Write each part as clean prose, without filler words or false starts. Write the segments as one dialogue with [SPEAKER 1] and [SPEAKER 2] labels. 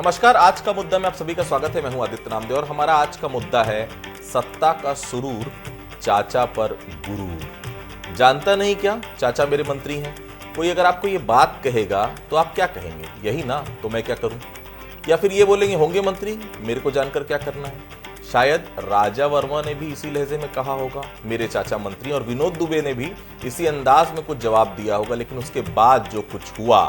[SPEAKER 1] नमस्कार, आज का मुद्दा में आप सभी का स्वागत है। मैं हूं आदित्य नामदेव और हमारा आज का मुद्दा है सत्ता का सुरूर, चाचा पर गुरूर। जानता नहीं क्या, चाचा मेरे मंत्री हैं। कोई अगर आपको ये बात कहेगा तो आप क्या कहेंगे? यही ना, तो मैं क्या करूं? या फिर ये बोलेंगे होंगे मंत्री, मेरे को जानकर क्या करना है? शायद राजा वर्मा ने भी इसी लहजे में कहा होगा, मेरे चाचा मंत्री, और विनोद दुबे ने भी इसी अंदाज में कुछ जवाब दिया होगा। लेकिन उसके बाद जो कुछ हुआ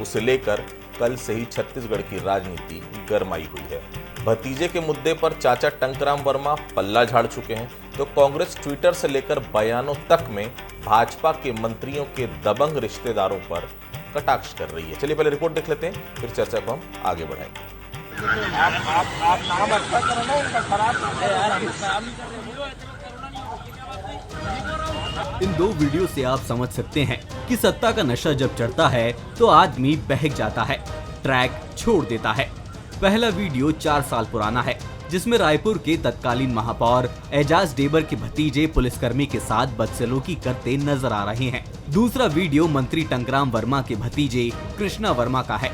[SPEAKER 1] उसे लेकर कल से ही छत्तीसगढ़ की राजनीति गरमाई हुई है। भतीजे के मुद्दे पर चाचा टंकराम वर्मा पल्ला झाड़ चुके हैं, तो कांग्रेस ट्विटर से लेकर बयानों तक में भाजपा के मंत्रियों के दबंग रिश्तेदारों पर कटाक्ष कर रही है। चलिए पहले रिपोर्ट देख लेते हैं, फिर चर्चा को हम आगे बढ़ाएंगे।
[SPEAKER 2] आप नाम अच्छा करो ना, उनका खराब है यार, काम ही कर रहे हो।
[SPEAKER 3] इन दो वीडियो से आप समझ सकते हैं कि सत्ता का नशा जब चढ़ता है तो आदमी बहक जाता है, ट्रैक छोड़ देता है। पहला वीडियो 4 साल पुराना है, जिसमें रायपुर के तत्कालीन महापौर एजाज डेबर के भतीजे पुलिसकर्मी के साथ बदसलूकी करते नजर आ रहे हैं। दूसरा वीडियो मंत्री टंकराम वर्मा के भतीजे कृष्णा वर्मा का है।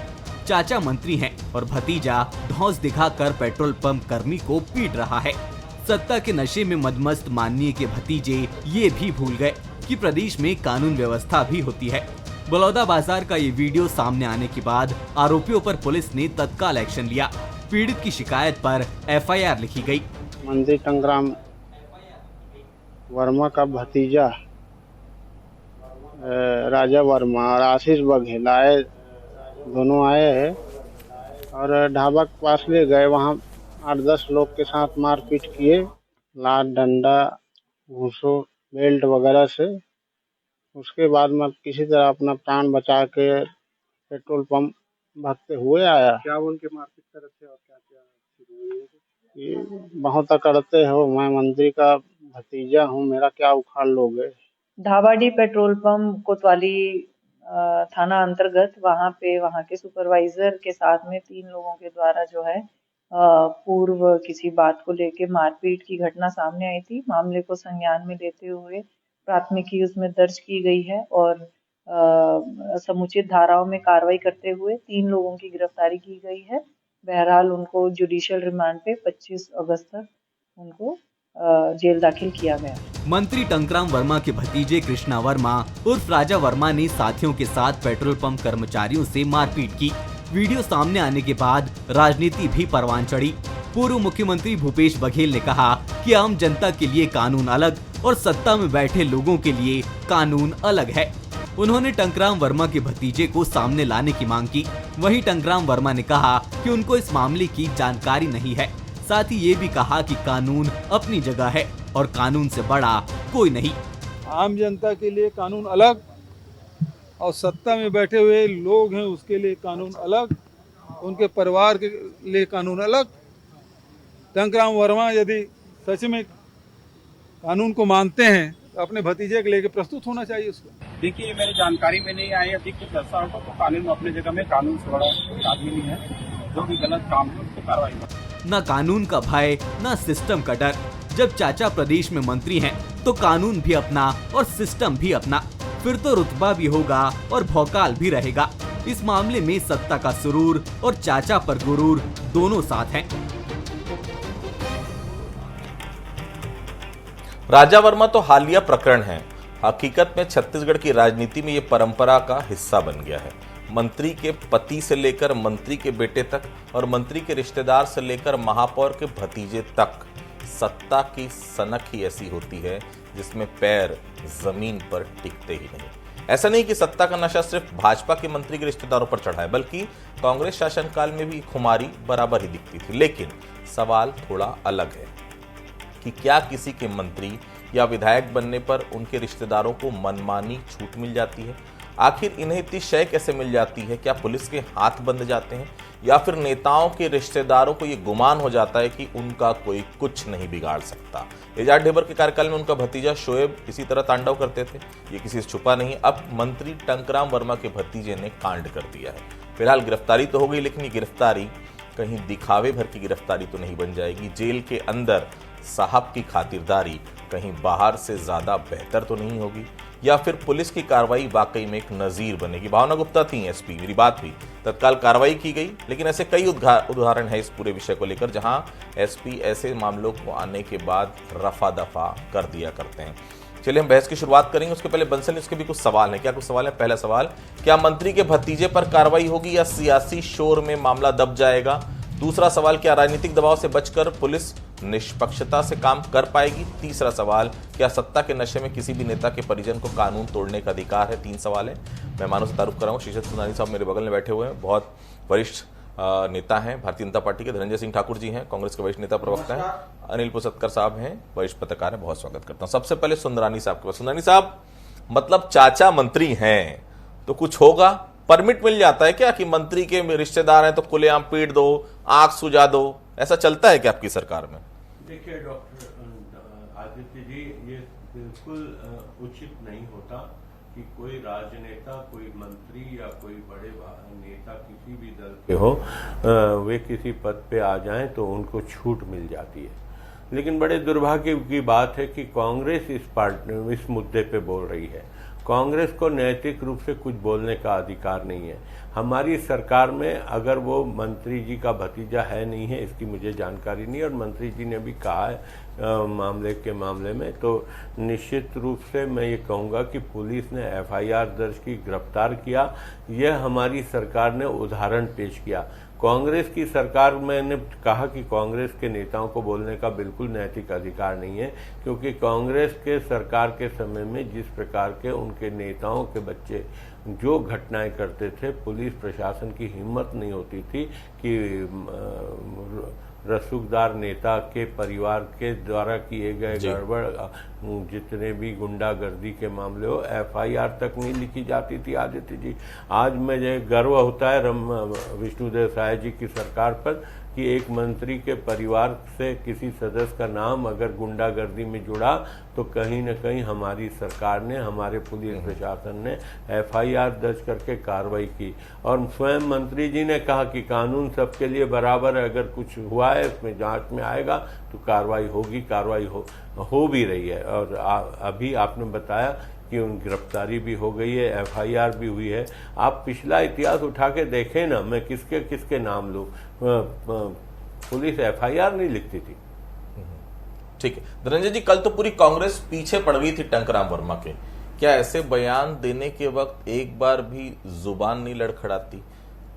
[SPEAKER 3] चाचा मंत्री हैं और भतीजा धौंस दिखाकर पेट्रोल पंप कर्मी को पीट रहा है। सत्ता के नशे में मदमस्त माननीय के भतीजे ये भी भूल गए कि प्रदेश में कानून व्यवस्था भी होती है। बलौदाबाजार का ये वीडियो सामने आने के बाद आरोपियों पर पुलिस ने तत्काल एक्शन लिया। पीड़ित की शिकायत पर एफआईआर लिखी गई।
[SPEAKER 4] मंत्री टंकराम वर्मा का भतीजा राजा वर्मा और आशीष बघेल दोनों आए हैं और ढाबा के पास ले गए। वहाँ 8-10 लोग के साथ मारपीट किए, लात डंडा घूंसो बेल्ट वगैरह से। उसके बाद मैं किसी तरह अपना प्राण बचा के पेट्रोल पंप भागते हुए आया।
[SPEAKER 2] क्या उनके मारपीट करते और क्या क्या
[SPEAKER 4] बहुत करते हो, मैं मंत्री का भतीजा हूँ, मेरा क्या उखाड़ लोगे?
[SPEAKER 5] धाबाडी पेट्रोल पंप कोतवाली थाना अंतर्गत वहाँ के सुपरवाइजर के साथ में 3 लोगों के द्वारा जो है पूर्व किसी बात को लेके मारपीट की घटना सामने आई थी। मामले को संज्ञान में लेते हुए प्राथमिकी उसमें दर्ज की गई है और समुचित धाराओं में कार्रवाई करते हुए 3 लोगों की गिरफ्तारी की गई है। बहरहाल उनको जुडिशियल रिमांड पे 25 अगस्त तक उनको जेल दाखिल किया गया।
[SPEAKER 3] मंत्री टंकराम वर्मा के भतीजे कृष्णा वर्मा उर्फ राजा वर्मा ने साथियों के साथ पेट्रोल पंप कर्मचारियों से मारपीट की। वीडियो सामने आने के बाद राजनीति भी परवान चढ़ी। पूर्व मुख्यमंत्री भूपेश बघेल ने कहा कि आम जनता के लिए कानून अलग और सत्ता में बैठे लोगों के लिए कानून अलग है। उन्होंने टंकराम वर्मा के भतीजे को सामने लाने की मांग की। वहीं टंकराम वर्मा ने कहा कि उनको इस मामले की जानकारी नहीं है। साथ ही ये भी कहा कि कानून अपनी जगह है और कानून से बड़ा कोई नहीं।
[SPEAKER 2] आम जनता के लिए कानून अलग और सत्ता में बैठे हुए लोग हैं उसके लिए कानून अलग, उनके परिवार के लिए कानून अलग। टंकराम वर्मा यदि सच में कानून को मानते हैं तो अपने भतीजे के लेके प्रस्तुत होना चाहिए उसको।
[SPEAKER 6] देखिए, मेरी जानकारी में नहीं आई, अधिक कुछ ऐसा होगा तो कानून अपनी जगह में, कानून से बड़ा कोई आदमी नहीं है। जो भी गलत काम है उसको कार्रवाई करें।
[SPEAKER 3] न कानून का भय, न सिस्टम का डर। जब चाचा प्रदेश में मंत्री हैं, तो कानून भी अपना और सिस्टम भी अपना। फिर तो रुतबा भी होगा और भौकाल भी रहेगा। इस मामले में सत्ता का सुरूर और चाचा पर गुरूर दोनों साथ हैं।
[SPEAKER 1] राजा वर्मा तो हालिया प्रकरण है। हकीकत में छत्तीसगढ़ की राजनीति में ये परंपरा का हिस्सा बन गया है। मंत्री के पति से लेकर मंत्री के बेटे तक और मंत्री के रिश्तेदार से लेकर महापौर के भतीजे तक, सत्ता की सनक ही ऐसी होती है जिसमें पैर जमीन पर टिकते ही नहीं। ऐसा नहीं कि सत्ता का नशा सिर्फ भाजपा के मंत्री के रिश्तेदारों पर चढ़ा है, बल्कि कांग्रेस शासनकाल में भी खुमारी बराबर ही दिखती थी। लेकिन सवाल थोड़ा अलग है कि क्या किसी के मंत्री या विधायक बनने पर उनके रिश्तेदारों को मनमानी छूट मिल जाती है? आखिर इन्हें इतनी शय कैसे मिल जाती है? क्या पुलिस के हाथ बंध जाते हैं या फिर नेताओं के रिश्तेदारों को ये गुमान हो जाता है कि उनका कोई कुछ नहीं बिगाड़ सकता? एजाज डेबर के कार्यकाल में उनका भतीजा शोएब इसी तरह तांडव करते थे, ये किसी से छुपा नहीं। अब मंत्री टंकराम वर्मा के भतीजे ने कांड कर दिया है। फिलहाल गिरफ्तारी तो हो गई, लेकिन ये गिरफ्तारी कहीं दिखावे भर की गिरफ्तारी तो नहीं बन जाएगी। जेल के अंदर साहब की खातिरदारी कहीं बाहर से ज्यादा बेहतर तो नहीं होगी? या फिर पुलिस की कार्रवाई वाकई में एक नजीर बनेगी। भावना गुप्ता थी एसपी, मेरी बात हुई, तत्काल कार्रवाई की गई, लेकिन ऐसे कई उदाहरण है इस पूरे विषय को लेकर जहां एसपी ऐसे मामलों को आने के बाद रफा दफा कर दिया करते हैं। चलिए हम बहस की शुरुआत करेंगे, उसके पहले बंसल इसके भी कुछ सवाल हैं। क्या कुछ सवाल है? पहला सवाल, क्या मंत्री के भतीजे पर कार्रवाई होगी या सियासी शोर में मामला दब जाएगा? दूसरा सवाल, क्या राजनीतिक दबाव से बचकर पुलिस निष्पक्षता से काम कर पाएगी? तीसरा सवाल, क्या सत्ता के नशे में किसी भी नेता के परिजन को कानून तोड़ने का अधिकार है? 3 सवाल है। मेहमानों से तारुफ कर रहा हूं, शीशत सुंदरानी साहब मेरे बगल में बैठे हुए हैं, बहुत वरिष्ठ नेता हैं भारतीय जनता पार्टी के। धनंजय सिंह ठाकुर जी हैं, कांग्रेस के वरिष्ठ नेता प्रवक्ता हैं। अनिल पुसतकर साहब हैं, वरिष्ठ पत्रकार हैं, बहुत स्वागत करता हूं। सबसे पहले सुंदरानी साहब के पास। सुंदरानी साहब, मतलब चाचा मंत्री हैं तो कुछ होगा, परमिट मिल जाता है क्या कि मंत्री के रिश्तेदार हैं तो खुलेआम पीट दो, आग सुझा दो, ऐसा चलता है क्या आपकी सरकार में?
[SPEAKER 7] देखिए डॉक्टर आदित्य जी, ये बिल्कुल उचित नहीं होता कि कोई राजनेता, कोई मंत्री या कोई बड़े नेता किसी भी दल के हो, वे किसी पद पे आ जाएं तो उनको छूट मिल जाती है। लेकिन बड़े दुर्भाग्य की बात है कि कांग्रेस इस मुद्दे पे बोल रही है। कांग्रेस को नैतिक रूप से कुछ बोलने का अधिकार नहीं है। हमारी सरकार में अगर वो मंत्री जी का भतीजा है नहीं है, इसकी मुझे जानकारी नहीं, और मंत्री जी ने भी कहा है मामले में, तो निश्चित रूप से मैं ये कहूँगा कि पुलिस ने एफआईआर दर्ज की, गिरफ्तार किया। यह हमारी सरकार ने उदाहरण पेश किया। कांग्रेस की सरकार, मैंने कहा कि कांग्रेस के नेताओं को बोलने का बिल्कुल नैतिक अधिकार नहीं है, क्योंकि कांग्रेस के सरकार के समय में जिस प्रकार के उनके नेताओं के बच्चे जो घटनाएं करते थे, पुलिस प्रशासन की हिम्मत नहीं होती थी कि रसूखदार नेता के परिवार के द्वारा किए गए गड़बड़, जितने भी गुंडागर्दी के मामले हो, एफआईआर तक नहीं लिखी जाती थी। आदित्य जी, आज मुझे गर्व होता है विष्णुदेव साय जी की सरकार पर कि एक मंत्री के परिवार से किसी सदस्य का नाम अगर गुंडागर्दी में जुड़ा तो कहीं न कहीं हमारी सरकार ने, हमारे पुलिस प्रशासन ने एफआईआर दर्ज करके कार्रवाई की। और स्वयं मंत्री जी ने कहा कि कानून सबके लिए बराबर है, अगर कुछ हुआ है उसमें जांच में आएगा तो कार्रवाई होगी। कार्रवाई हो भी रही है। और अभी आपने बताया कि उन गिरफ्तारी भी हो गई है, एफआईआर भी हुई है। आप पिछला इतिहास उठा के देखें ना, मैं किसके किसके नाम लूं, पुलिस एफआईआर नहीं लिखती थी।
[SPEAKER 1] ठीक है धनंजय जी, कल तो पूरी कांग्रेस पीछे पड़ गई थी टंकराम वर्मा के। क्या ऐसे बयान देने के वक्त एक बार भी जुबान नहीं लड़खड़ाती?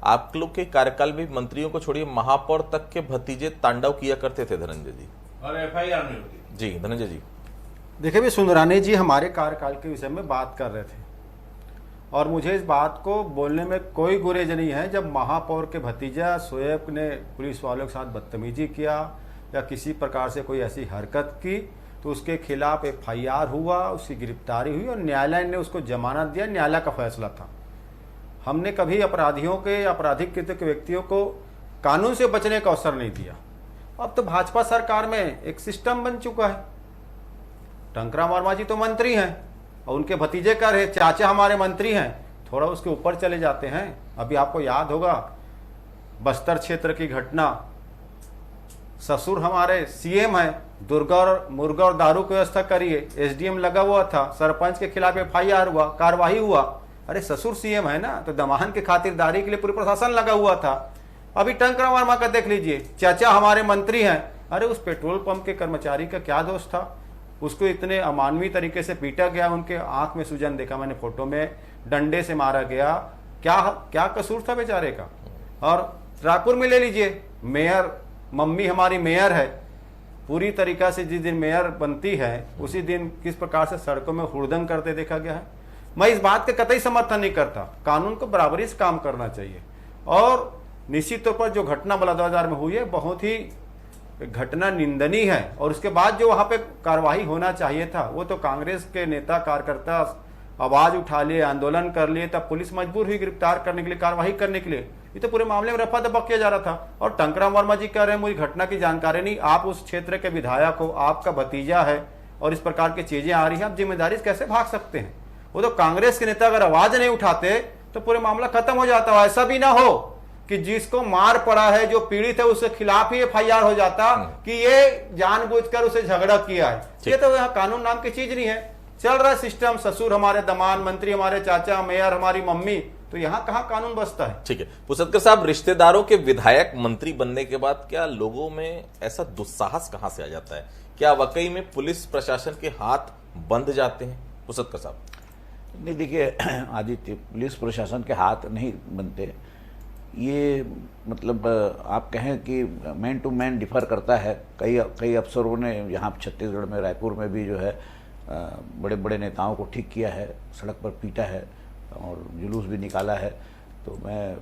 [SPEAKER 1] आप लोग के कार्यकाल में मंत्रियों को छोड़िए, महापौर तक के भतीजे तांडव किया करते थे धनंजय जी,
[SPEAKER 7] और एफआईआर नहीं होती।
[SPEAKER 1] जी धनंजय जी,
[SPEAKER 8] देखिए भी सुंदरानी जी हमारे कार्यकाल के विषय में बात कर रहे थे और मुझे इस बात को बोलने में कोई गुरेज नहीं है। जब महापौर के भतीजा शोएब ने पुलिस वालों के साथ बदतमीजी किया या किसी प्रकार से कोई ऐसी हरकत की तो उसके खिलाफ एफआईआर हुआ, उसकी गिरफ्तारी हुई और न्यायालय ने उसको जमानत दिया। न्यायालय का फैसला था। हमने कभी अपराधियों के, आपराधिक कृत्य के व्यक्तियों को कानून से बचने का अवसर नहीं दिया। अब तो भाजपा सरकार में एक सिस्टम बन चुका है। टंकराम वर्मा जी तो मंत्री हैं और उनके भतीजे का रहे, चाचा हमारे मंत्री हैं, थोड़ा उसके ऊपर चले जाते हैं। अभी आपको याद होगा बस्तर क्षेत्र की घटना, ससुर हमारे सीएम हैं, दुर्गा और मुर्गा और दारू की व्यवस्था करिए, एसडीएम लगा हुआ था, सरपंच के खिलाफ एफआईआर हुआ, कार्रवाई हुआ। अरे ससुर सीएम है ना, तो दमाहन की खातिरदारी के लिए पूरे प्रशासन लगा हुआ था। अभी टंकराम वर्मा का देख लीजिए, चाचा हमारे मंत्री हैं। अरे उस पेट्रोल पंप के कर्मचारी का क्या दोष था? उसको इतने अमानवीय तरीके से पीटा गया, उनके आंख में सूजन देखा मैंने फोटो में, डंडे से मारा गया। क्या कसूर था बेचारे का? और रायपुर में ले लीजिए, मेयर, मम्मी हमारी मेयर है, पूरी तरीका से जिस दिन मेयर बनती है उसी दिन किस प्रकार से सड़कों में हुड़दंग करते देखा गया है। मैं इस बात का कतई समर्थन नहीं करता। कानून को बराबरी से काम करना चाहिए। और निश्चित तौर पर जो घटना बलौदाबाजार में हुई है बहुत ही घटना निंदनीय है। और उसके बाद जो वहां पे कार्रवाई होना चाहिए था, वो तो कांग्रेस के नेता कार्यकर्ता आवाज उठा लिए, आंदोलन कर लिए, तब पुलिस मजबूर हुई गिरफ्तार करने के लिए, कार्रवाई करने के लिए। ये तो पूरे मामले में रफा दफा किया जा रहा था। और टंकराम वर्मा जी कह रहे हैं मुझे घटना की जानकारी नहीं। आप उस क्षेत्र के विधायक हो, आपका भतीजा है और इस प्रकार की चीजें आ रही हैं, आप जिम्मेदारी से कैसे भाग सकते हैं? वो तो कांग्रेस के नेता अगर आवाज नहीं उठाते तो पूरे मामला खत्म हो जाता। ऐसा भी ना हो कि जिसको मार पड़ा है, जो पीड़ित है, उसके खिलाफ ही एफआईआर हो जाता कि ये जानबूझकर उसे झगड़ा किया है। ये तो यहाँ कानून नाम की चीज नहीं है। चल रहा है सिस्टम, ससुर हमारे दामाद, मंत्री हमारे चाचा, मेयर हमारी मम्मी, तो यहाँ कहाँ कानून बसता है।
[SPEAKER 1] ठीक है पुसदकर साहब, रिश्तेदारों के विधायक मंत्री बनने के बाद क्या लोगों में ऐसा दुस्साहस कहां से आ जाता है? क्या वाकई में पुलिस प्रशासन के हाथ बंद जाते हैं? पुसदकर साहब।
[SPEAKER 9] नहीं देखिए आदित्य, पुलिस प्रशासन के हाथ नहीं बनते, ये मतलब आप कहें कि मैन टू मैन डिफर करता है। कई अफसरों ने यहाँ छत्तीसगढ़ में, रायपुर में भी जो है बड़े बड़े नेताओं को ठीक किया है, सड़क पर पीटा है और जुलूस भी निकाला है। तो मैं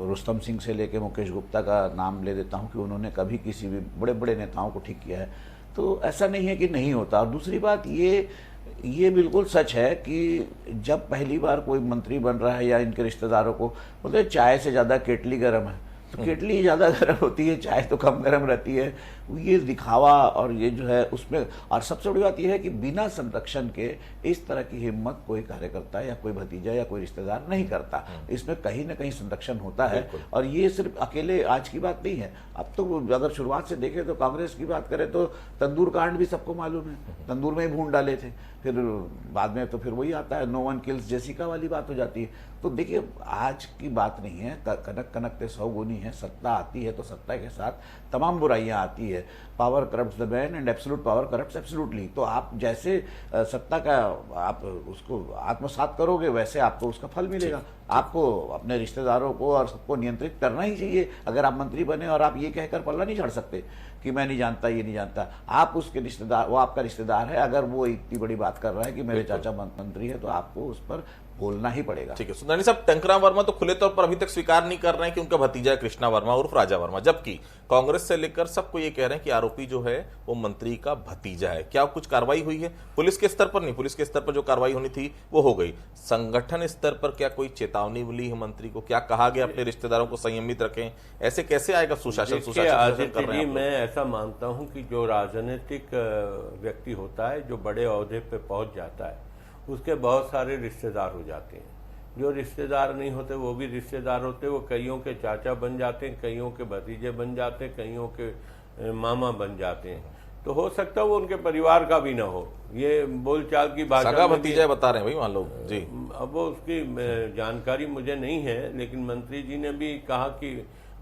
[SPEAKER 9] रुस्तम सिंह से लेके मुकेश गुप्ता का नाम ले देता हूँ कि उन्होंने कभी किसी भी बड़े बड़े नेताओं को ठीक किया है। तो ऐसा नहीं है कि नहीं होता। और दूसरी बात ये बिल्कुल सच है कि जब पहली बार कोई मंत्री बन रहा है या इनके रिश्तेदारों को बोलते हैं चाय से ज़्यादा केटली गर्म है, तो केटली ज़्यादा गर्म होती है, चाय तो कम गर्म रहती है। ये दिखावा और ये जो है उसमें, और सबसे बड़ी बात यह है कि बिना संरक्षण के इस तरह की हिम्मत कोई कार्यकर्ता या कोई भतीजा या कोई रिश्तेदार नहीं करता। इसमें कहीं ना कहीं संरक्षण होता है। और ये सिर्फ अकेले आज की बात नहीं है। अब तो अगर शुरुआत से देखें तो कांग्रेस की बात करें तो तंदूर कांड भी सबको मालूम है, तंदूर में ही भून डाले थे, फिर बाद में तो फिर वही आता है, नो वन किल्स जेसिका वाली बात हो जाती है। तो देखिए आज की बात नहीं है, कनक कनकते 100 गुनी है। सत्ता आती है तो सत्ता के साथ तमाम बुराइयां आती है। Power corrupts the man and absolute power corrupts absolutely. तो आप जैसे सत्ता का आप उसको आत्मसात करोगे वैसे आपको उसका फल मिलेगा। आपको अपने रिश्तेदारों को और सबको नियंत्रित करना ही चाहिए। अगर आप मंत्री बने और आप ये कहकर पल्ला नहीं झाड़ सकते कि मैं नहीं जानता, ये नहीं जानता। आप उसके रिश्तेदार, वो आपका रिश्तेदार है, अगर वो इतनी बड़ी बात कर रहा है कि मेरे चाचा मंत्री है, तो आपको उस पर बोलना ही पड़ेगा।
[SPEAKER 1] ठीक है सुंदरानी साहब, टंकराम वर्मा तो खुले तौर पर अभी तक स्वीकार नहीं कर रहे हैं कि उनका भतीजा है कृष्णा वर्मा उर्फ राजा वर्मा, जबकि कांग्रेस से लेकर सबको ये कह रहे हैं कि आरोपी जो है वो मंत्री का भतीजा है। क्या कुछ कार्रवाई हुई है? पुलिस के स्तर पर नहीं, पुलिस के स्तर पर जो कार्रवाई होनी थी वो हो गई। संगठन स्तर पर क्या कोई चेतावनी मिली है मंत्री को? क्या कहा गया अपने रिश्तेदारों को संयमित रखें? ऐसे कैसे आएगा सुशासन? सुशासन कर रहे हैं।
[SPEAKER 7] मैं ऐसा मानता हूं कि जो राजनीतिक व्यक्ति होता है, जो बड़े ओहदे पे पहुंच जाता है, उसके बहुत सारे रिश्तेदार हो जाते हैं। जो रिश्तेदार नहीं होते वो भी रिश्तेदार होते, वो कईयों के चाचा बन जाते हैं, कईयों के भतीजे बन जाते हैं, कईयों के मामा बन जाते हैं। तो हो सकता है वो उनके परिवार का भी ना हो। ये बोलचाल की भाषा
[SPEAKER 1] सगा भतीजा बता रहे हैं भाई मान लो जी।
[SPEAKER 7] अब वो उसकी जानकारी मुझे नहीं है, लेकिन मंत्री जी ने भी कहा कि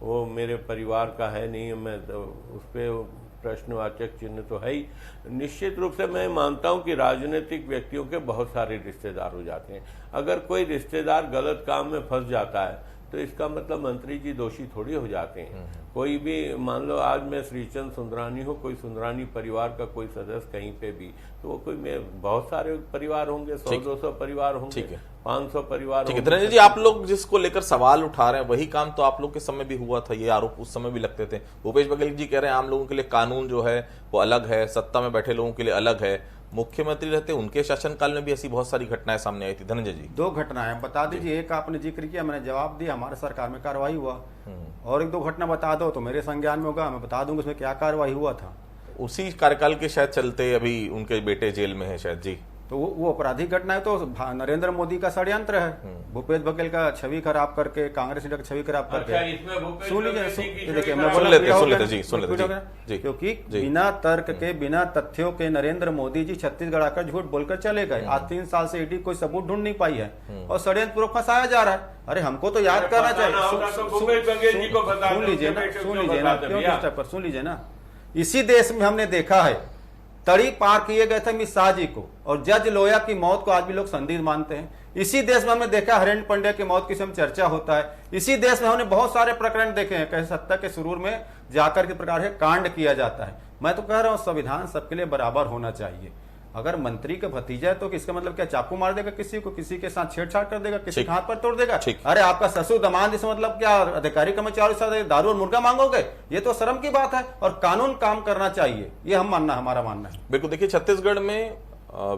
[SPEAKER 7] वो मेरे परिवार का है नहीं। मैं तो उस पर प्रश्नवाचक चिन्ह तो है ही। निश्चित रूप से मैं मानता हूं कि राजनीतिक व्यक्तियों के बहुत सारे रिश्तेदार हो जाते हैं। अगर कोई रिश्तेदार गलत काम में फंस जाता है तो इसका मतलब मंत्री जी दोषी थोड़ी हो जाते हैं। कोई भी मान लो आज मैं श्रीचंद सुंदरानी हूँ, कोई सुंदरानी परिवार का कोई सदस्य कहीं पे भी, तो वो कोई में बहुत सारे परिवार होंगे, 100-200 परिवार होंगे, 500 परिवार होंगे।
[SPEAKER 1] धनंजय जी, आप लोग जिसको लेकर सवाल उठा रहे हैं वही काम तो आप लोग के समय भी हुआ था, ये आरोप उस समय भी लगते थे। भूपेश बघेल जी कह रहे हैं आम लोगों के लिए कानून जो है वो अलग है, सत्ता में बैठे लोगों के लिए अलग है। मुख्यमंत्री रहते उनके शासनकाल में भी ऐसी बहुत सारी घटनाएं सामने आई थी। धनंजय जी
[SPEAKER 8] 2 घटनाएं बता दीजिए। एक आपने जिक्र किया, मैंने जवाब दिया, हमारे सरकार में कार्रवाई हुआ। और 1-2 घटना बता दो तो मेरे संज्ञान में होगा, मैं बता दूंगा उसमें क्या कार्रवाई हुआ था।
[SPEAKER 1] उसी कार्यकाल के शायद चलते अभी उनके बेटे जेल में है शायद जी।
[SPEAKER 8] तो वो आपराधिक घटना है, तो नरेंद्र मोदी का षड्यंत्र है। भूपेश बघेल का छवि खराब करके, कांग्रेस लीडर की छवि खराब करके। सुन लीजिए, देखिए मैं
[SPEAKER 1] सुन लेते जी।
[SPEAKER 8] क्योंकि बिना तर्क के, बिना तथ्यों के नरेंद्र मोदी जी छत्तीसगढ़ आकर झूठ बोलकर चले गए। आज 3 साल से ईडी कोई सबूत ढूंढ नहीं पाई है और षड्यंत्र पूर्वक फंसाया जा रहा है। अरे हमको तो याद करना चाहिए। सुन लीजिए ना, क्यों डिस्टर्ब कर, सुन लीजिए ना। इसी देश में हमने देखा है, तड़ी पार किए गए थे अमित शाह जी को, और जज लोया की मौत को आज भी लोग संदिग्ध मानते हैं। इसी देश में हमने देखा हरेंद्र पंड्या की मौत की समय चर्चा होता है। इसी देश में हमने बहुत सारे प्रकरण देखे हैं, कैसे सत्ता के सुरूर में जाकर के प्रकार से कांड किया जाता है। मैं तो कह रहा हूं संविधान सबके लिए बराबर होना चाहिए। अगर मंत्री का भतीजा है तो इसका मतलब क्या चाकू मार देगा किसी को, किसी के साथ छेड़छाड़ कर देगा, किसी के हाथ पर तोड़ देगा? अरे आपका ससुर दामाद, इसका मतलब क्या अधिकारी कर्मचारी साथ दारू और मुर्गा मांगोगे? ये तो शर्म की बात है। और कानून काम करना चाहिए, ये हमारा मानना है।
[SPEAKER 1] बिल्कुल। देखिए छत्तीसगढ़ में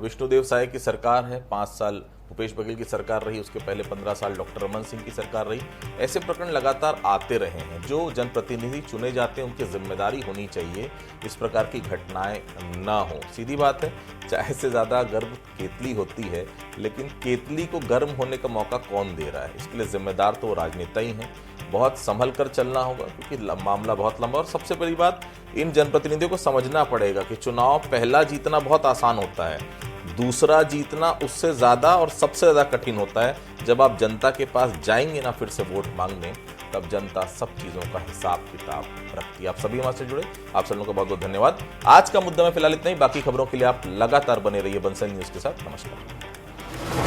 [SPEAKER 1] विष्णुदेव साय की सरकार है, 5 साल भूपेश बघेल की सरकार रही, उसके पहले 15 साल डॉक्टर रमन सिंह की सरकार रही। ऐसे प्रकरण लगातार आते रहे हैं। जो जनप्रतिनिधि चुने जाते हैं उनकी जिम्मेदारी होनी चाहिए इस प्रकार की घटनाएं ना हो। सीधी बात है, चाय से ज्यादा गर्म केतली होती है, लेकिन केतली को गर्म होने का मौका कौन दे रहा है? इसके लिए जिम्मेदार तो राजनेता ही हैं। बहुत संभल कर चलना होगा क्योंकि मामला बहुत लंबा। और सबसे बड़ी बात, इन जनप्रतिनिधियों को समझना पड़ेगा कि चुनाव पहला जीतना बहुत आसान होता है, दूसरा जीतना उससे ज्यादा और सबसे ज्यादा कठिन होता है जब आप जनता के पास जाएंगे ना फिर से वोट मांगने, तब जनता सब चीजों का हिसाब किताब रखती है। आप सभी हमारे से जुड़े, आप सभी को बहुत बहुत धन्यवाद। आज का मुद्दा में फिलहाल इतना ही, बाकी खबरों के लिए आप लगातार बने रहिए बंसल न्यूज के साथ। नमस्कार।